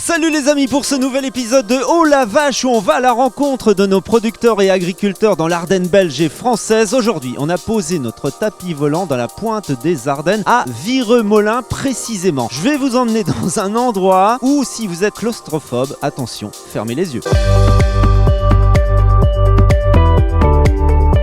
Salut les amis pour ce nouvel épisode de Oh la vache où on va à la rencontre de nos producteurs et agriculteurs dans l'Ardenne belge et française. Aujourd'hui, on a posé notre tapis volant dans la pointe des Ardennes à Viremolin précisément. Je vais vous emmener dans un endroit où si vous êtes claustrophobe, attention, fermez les yeux.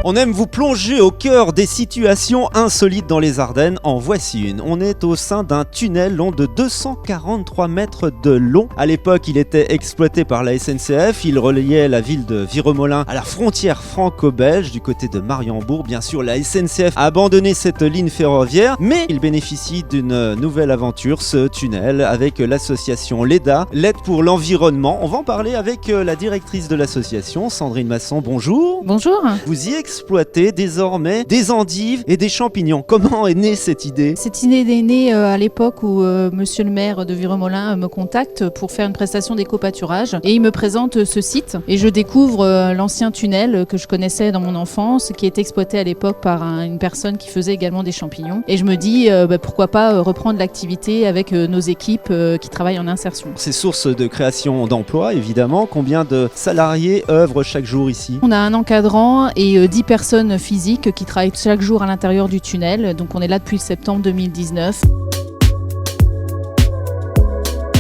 On aime vous plonger au cœur des situations insolites dans les Ardennes. En voici une. On est au sein d'un tunnel long de 243 mètres de long. À l'époque, il était exploité par la SNCF. Il reliait la ville de Viremolin à la frontière franco-belge du côté de Mariembourg. Bien sûr, la SNCF a abandonné cette ligne ferroviaire, mais il bénéficie d'une nouvelle aventure, ce tunnel, avec l'association LEDA, l'aide pour l'environnement. On va en parler avec la directrice de l'association, Sandrine Masson. Bonjour. Bonjour. Vous y exploitez désormais des endives et des champignons. Comment est née cette idée ? Cette idée est née à l'époque où monsieur le maire de Viremolin me contacte pour faire une prestation d'éco-pâturage et il me présente ce site et je découvre l'ancien tunnel que je connaissais dans mon enfance qui est exploité à l'époque par une personne qui faisait également des champignons et je me dis pourquoi pas reprendre l'activité avec nos équipes qui travaillent en insertion. C'est source de création d'emplois évidemment. Combien de salariés œuvrent chaque jour ici ? On a un encadrant et 10 personnes physiques qui travaillent chaque jour à l'intérieur du tunnel. Donc on est là depuis septembre 2019.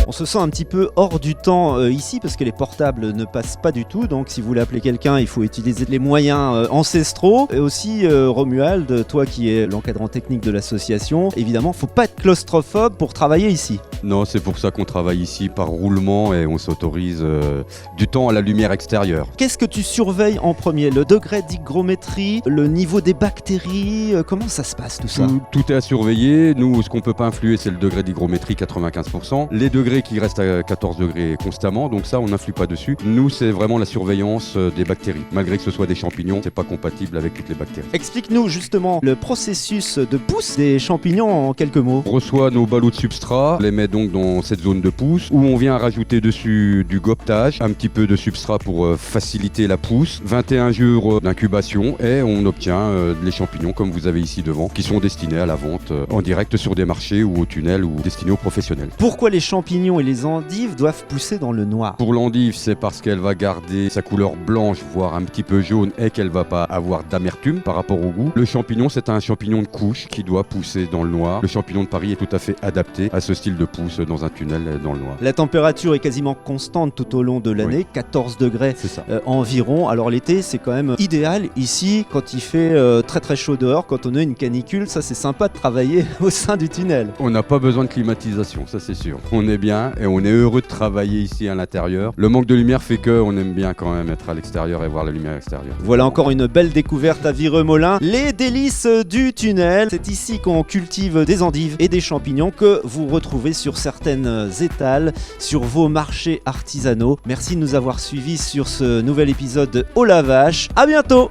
On se sent un petit peu hors du temps ici parce que les portables ne passent pas du tout. Donc si vous voulez appeler quelqu'un, il faut utiliser les moyens ancestraux. Et aussi Romuald, toi qui es l'encadrant technique de l'association, évidemment, faut pas être claustrophobe pour travailler ici. Non, c'est pour ça qu'on travaille ici par roulement et on s'autorise du temps à la lumière extérieure. Qu'est-ce que tu surveilles en premier ? Le degré d'hygrométrie, le niveau des bactéries, comment ça se passe tout ça ? Tout est à surveiller. Nous, ce qu'on peut pas influer, c'est le degré d'hygrométrie, 95%. Les degrés qui restent à 14 degrés constamment, donc ça, on n'influe pas dessus. Nous, c'est vraiment la surveillance des bactéries. Malgré que ce soit des champignons, c'est pas compatible avec toutes les bactéries. Explique-nous justement le processus de pousse des champignons en quelques mots. On reçoit nos ballots de substrat, on les met donc dans cette zone de pousse où on vient rajouter dessus du gobetage, un petit peu de substrat pour faciliter la pousse, 21 jours d'incubation et on obtient les champignons comme vous avez ici devant qui sont destinés à la vente en direct sur des marchés ou au tunnel ou destinés aux professionnels. Pourquoi les champignons et les endives doivent pousser dans le noir ? Pour l'endive, c'est parce qu'elle va garder sa couleur blanche, voire un petit peu jaune et qu'elle va pas avoir d'amertume par rapport au goût. Le champignon, c'est un champignon de couche qui doit pousser dans le noir. Le champignon de Paris est tout à fait adapté à ce style de pousse dans un tunnel dans le noir. La température est quasiment constante tout au long de l'année, oui. 14 degrés environ. Alors l'été, c'est quand même idéal ici quand il fait très très chaud dehors, quand on a une canicule, ça c'est sympa de travailler au sein du tunnel. On n'a pas besoin de climatisation, ça c'est sûr. On est bien et on est heureux de travailler ici à l'intérieur. Le manque de lumière fait qu'on aime bien quand même être à l'extérieur et voir la lumière extérieure. Voilà encore une belle découverte à Viremolin. Les délices du tunnel. C'est ici qu'on cultive des endives et des champignons que vous retrouvez sur certaines étals, sur vos marchés artisanaux. Merci de nous avoir suivis sur ce nouvel épisode de Oh la vache. À bientôt!